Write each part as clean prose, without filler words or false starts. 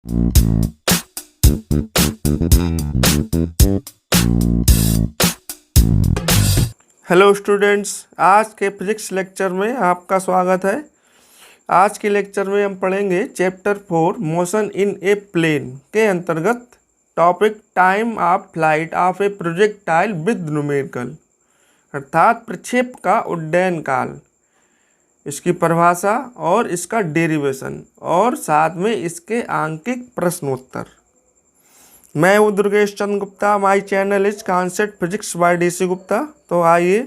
Hello students, आज के physics lecture में आपका स्वागत है। आज के लेक्चर में हम पढ़ेंगे chapter 4 motion in a plane के अंतर्गत topic time of flight of a projectile with numerical, अर्थात प्रक्षेप का उड्डयन काल, इसकी परिभाषा और इसका डेरिवेशन और साथ में इसके आंकिक प्रश्नोत्तर। मैं हूँ Durgesh Chandra Gupta. My channel is concept physics by DC Gupta. तो आइए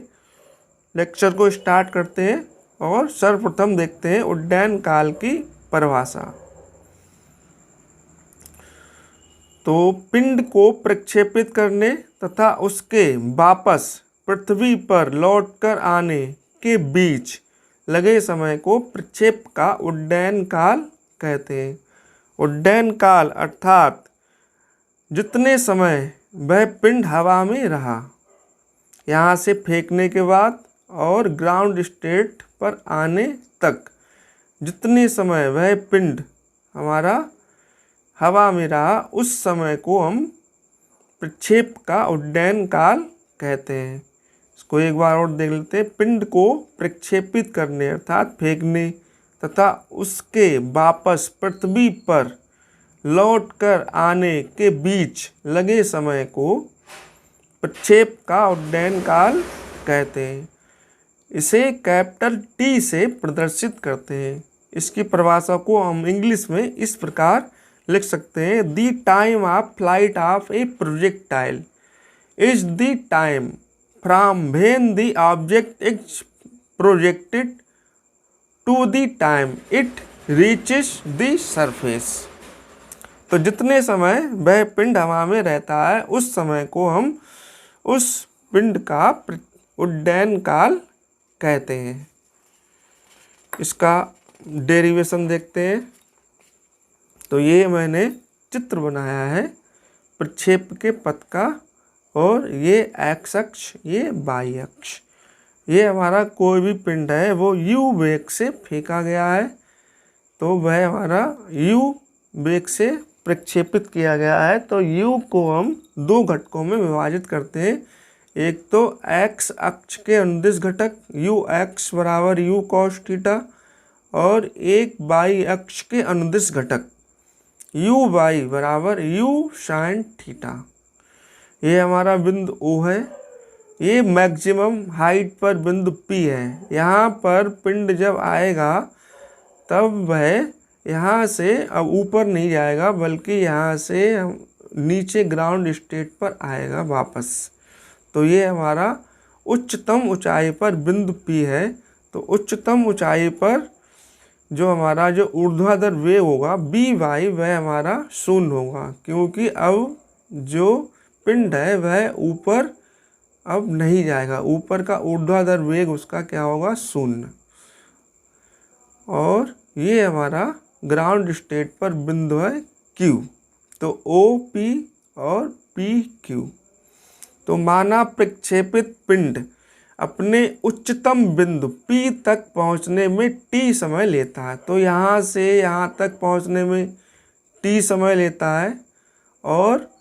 लेक्चर को स्टार्ट करते हैं और सर्वप्रथम देखते हैं उड्डयन काल की परिभाषा। तो पिंड को प्रक्षेपित करने तथा उसके वापस पृथ्वी पर लौटकर आने के बीच लगे समय को प्रक्षेप का उड्डयन काल कहते हैं। उड्डयन काल अर्थात जितने समय वह पिंड हवा में रहा, यहाँ से फेंकने के बाद और ग्राउंड स्टेट पर आने तक जितने समय वह पिंड हमारा हवा में रहा, उस समय को हम प्रक्षेप का उड्डयन काल कहते हैं। इसको एक बार और देख लेते हैं। पिंड को प्रक्षेपित करने अर्थात फेंकने तथा उसके वापस पृथ्वी पर लौटकर आने के बीच लगे समय को प्रक्षेप का उड्डयन काल कहते हैं। इसे कैपिटल T से प्रदर्शित करते हैं। इसकी परिभाषा को हम इंग्लिश में इस प्रकार लिख सकते हैं। The time of flight of a projectile is the time from when the object is projected to the time it reaches the surface. तो जितने समय वह पिंड हवा में रहता है, उस समय को हम उस पिंड का उड्डयन काल कहते हैं। इसका डेरिवेशन देखते हैं। तो ये मैंने चित्र बनाया है प्रक्षेप के पथ का, और ये एक्स अक्ष, ये वाई अक्ष। ये हमारा कोई भी पिंड है वो u वेग से फेंका गया है, तो वह हमारा u वेग से प्रक्षेपित किया गया है। तो u को हम दो घटकों में विभाजित करते हैं। एक तो x अक्ष के अनुदिश घटक ux बराबर u cos थीटा, और एक y अक्ष के अनुदिश घटक uy बराबर u sin थीटा। ये हमारा बिंदु O है। ये मैक्सिमम हाइट पर बिंदु P है। यहाँ पर पिंड जब आएगा तब वह यहाँ से अब ऊपर नहीं जाएगा, बल्कि यहाँ से नीचे ग्राउंड स्टेट पर आएगा वापस। तो ये हमारा उच्चतम ऊंचाई पर बिंदु P है। तो उच्चतम ऊंचाई पर जो हमारा जो ऊर्ध्वाधर वेग होगा By, वह हमारा शून्य होगा, क्योंकि अब जो पिंड है वह ऊपर अब नहीं जाएगा। ऊपर का ऊर्ध्वाधर वेग उसका क्या होगा? शून्य। और ये हमारा ग्राउंड स्टेट पर बिंदु है Q। तो OP और PQ। तो माना प्रक्षेपित पिंड अपने उच्चतम बिंदु P तक पहुंचने में T समय लेता है। तो यहाँ से यहाँ तक पहुंचने में T समय लेता है, और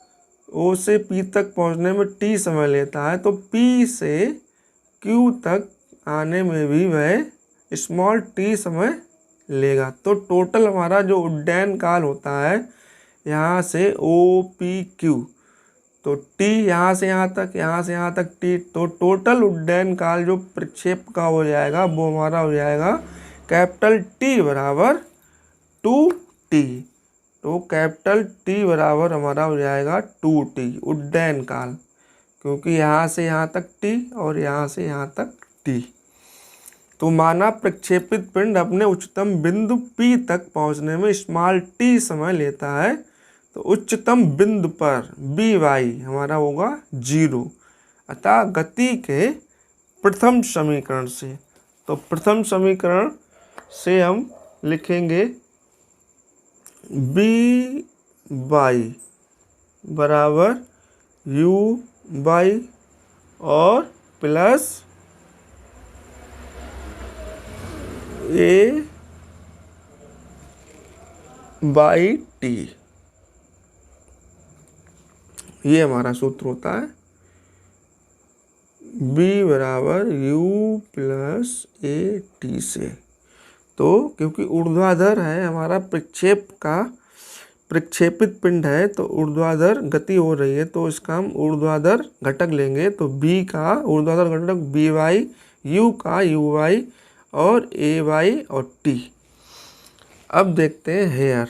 O से P तक पहुंचने में T समय लेता है। तो P से Q तक आने में भी वह स्मॉल t समय लेगा। तो टोटल हमारा जो उड्डयन काल होता है यहाँ से OPQ, तो T यहाँ से यहाँ तक, यहाँ से यहाँ तक T, तो टोटल उड्डयन काल जो प्रक्षेप का हो जाएगा वो हमारा हो जाएगा कैपिटल T बराबर 2T। तो कैपिटल T बराबर हमारा हो जाएगा 2T उड्डयन काल, क्योंकि यहाँ से यहाँ तक T और यहाँ से यहाँ तक T। तो माना प्रक्षेपित पिंड अपने उच्चतम बिंदु P तक पहुँचने में स्मॉल t समय लेता है। तो उच्चतम बिंदु पर By हमारा होगा 0। अतः गति के प्रथम समीकरण से, तो प्रथम समीकरण से हम लिखेंगे By बराबर u और प्लस a बाई टी। ये हमारा सूत्र होता है b बराबर u प्लस ए टी से। तो क्योंकि ऊर्ध्वाधर है हमारा प्रक्षेपित पिंड है, तो ऊर्ध्वाधर गति हो रही है, तो इसका हम ऊर्ध्वाधर घटक लेंगे। तो b का ऊर्ध्वाधर घटक बी वाई, u का u वाई और a वाई और t। अब देखते हैं हेयर,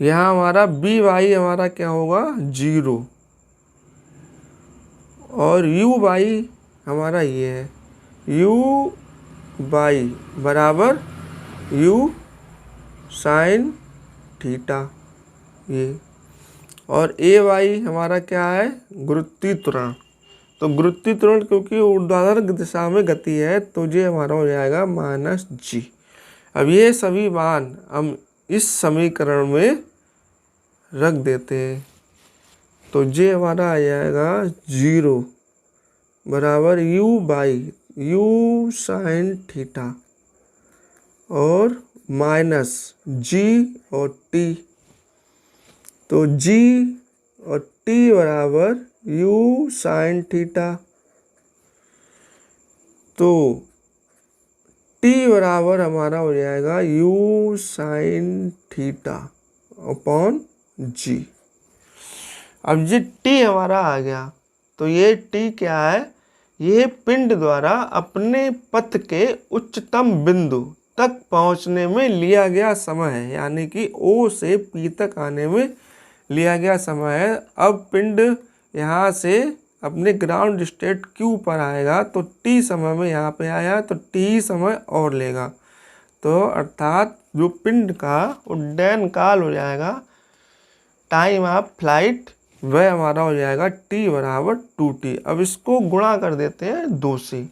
यहाँ हमारा बी वाई हमारा क्या होगा 0 और u वाई हमारा ये है u वाई बराबर u साइन थीटा ये, और ए वाई हमारा क्या है गुरुत्वीय त्वरण। तो गुरुत्वीय त्वरण क्योंकि ऊर्ध्वाधर दिशा में गति है, तो ये हमारा हो जाएगा माइनस जी। अब ये सभी मान हम इस समीकरण में रख देते हैं, तो ये हमारा आ जाएगा 0 बराबर u by u sine theta और माइनस g और t। तो g और t बराबर u साइन थीटा। तो t बराबर हमारा हो जाएगा u sine theta upon g। अब ये t हमारा आ गया, तो ये t क्या है, ये पिंड द्वारा अपने पथ के उच्चतम बिंदु तक पहुंचने में लिया गया समय है, यानी कि O से P तक आने में लिया गया समय है। अब पिंड यहाँ से अपने ग्राउंड स्टेट Q पर आएगा, तो T समय में यहाँ पे आया, तो T समय और लेगा। तो अर्थात जो पिंड का उड्डयन काल हो जाएगा, टाइम ऑफ फ्लाइट, वह हमारा हो जाएगा t बराबर 2t। अब इसको गुणा कर देते हैं 2 से।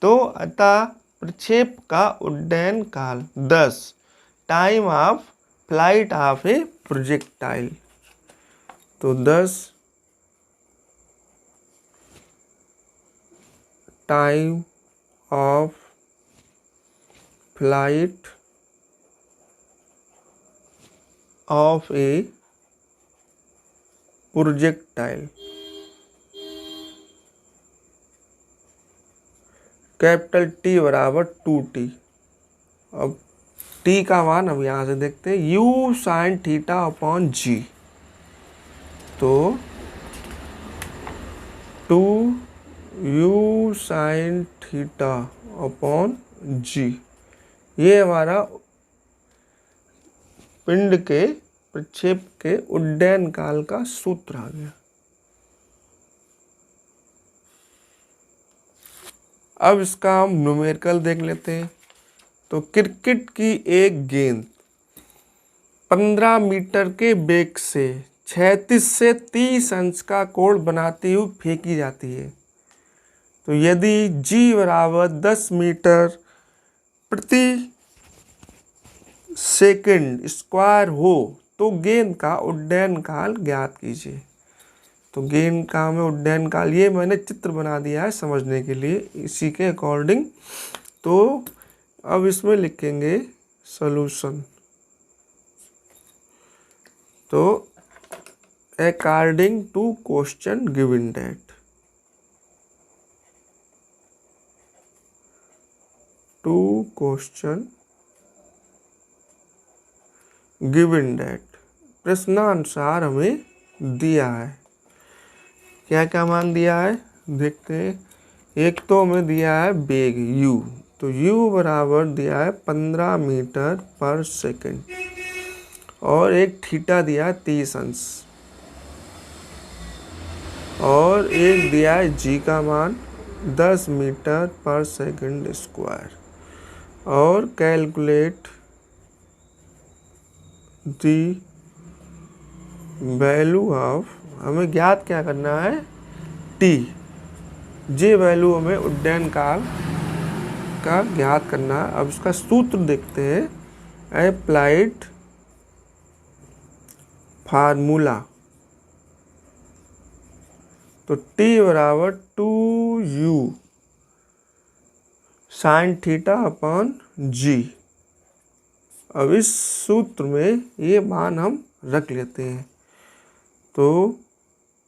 तो अतः प्रक्षेप का उड्डयन काल 10 time of flight of a projectile. तो 10 time of flight of a projectile, capital T बराबर 2t। अब t का मान अब यहाँ से देखते हैं u sine theta upon g। तो 2u sine theta upon g, ये हमारा पिंड के प्रक्षेप के उड्डयन काल का सूत्र आ गया। अब इसका हम न्यूमेरिकल देख लेते हैं। तो क्रिकेट की एक गेंद 15 मीटर के वेग से 36 से 30 अंश का कोण बनाती हुई फेंकी जाती है। तो यदि g बराबर 10 मीटर प्रति सेकंड स्क्वायर हो, तो गेंद का उड्डयन काल ज्ञात कीजिए। तो गेंद का हमें उड्डयन काल, ये मैंने चित्र बना दिया है समझने के लिए इसी के अकॉर्डिंग। तो अब इसमें लिखेंगे सॉल्यूशन। तो according to question given that, to question given that, प्रश्नानुसार हमें दिया है। क्या क्या मान दिया है देखते हैं। एक तो हमें दिया है वेग u, तो u बराबर दिया है 15 मीटर पर सेकंड, और एक थीटा दिया है 30 अंश, और एक दिया है g का मान 10 मीटर पर सेकंड स्क्वायर, और कैलकुलेट दी वैल्यू ऑफ, हमें ज्ञात क्या करना है t, जे वैल्यू हमें उड्डयन काल का ज्ञात करना है। अब इसका सूत्र देखते हैं। अप्लाइड फार्मूला, तो t बराबर 2u sine theta upon g। अब इस सूत्र में ये मान हम रख लेते हैं। तो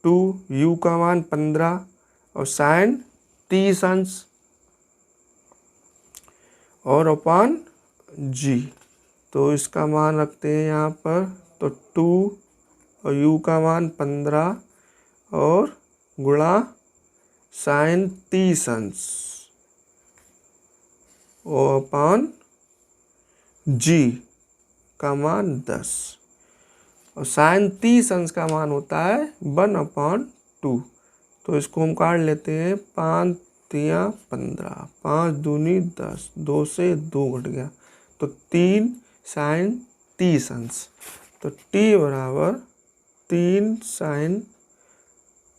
2, u का मान 15 और साइन 30 अंश और अपॉन जी। तो इसका मान रखते हैं यहाँ पर, तो 2 और u का मान 15 और गुणा साइन 30 अंश और अपॉन जी का मान 10 और साइन 30 अंश का मान होता है 1/2। तो इसको हम काट लेते हैं, 5 तिया 15, 5 दूनी 10, 2 से 2 घट गया तो 3 साइन 30 अंश। तो t बराबर 3 साइन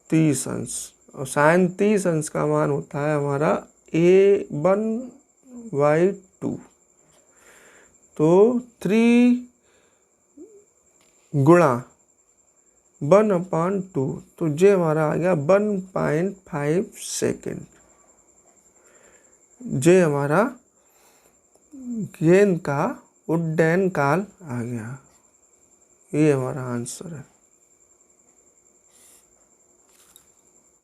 30 अंश और साइन 30 अंश का मान होता है हमारा a1/2। तो 3 गुणा 1/2 तो ये हमारा आ गया 1.5 सेकेंड। ये हमारा गेंद का उड्डयन काल आ गया। ये हमारा आंसर है।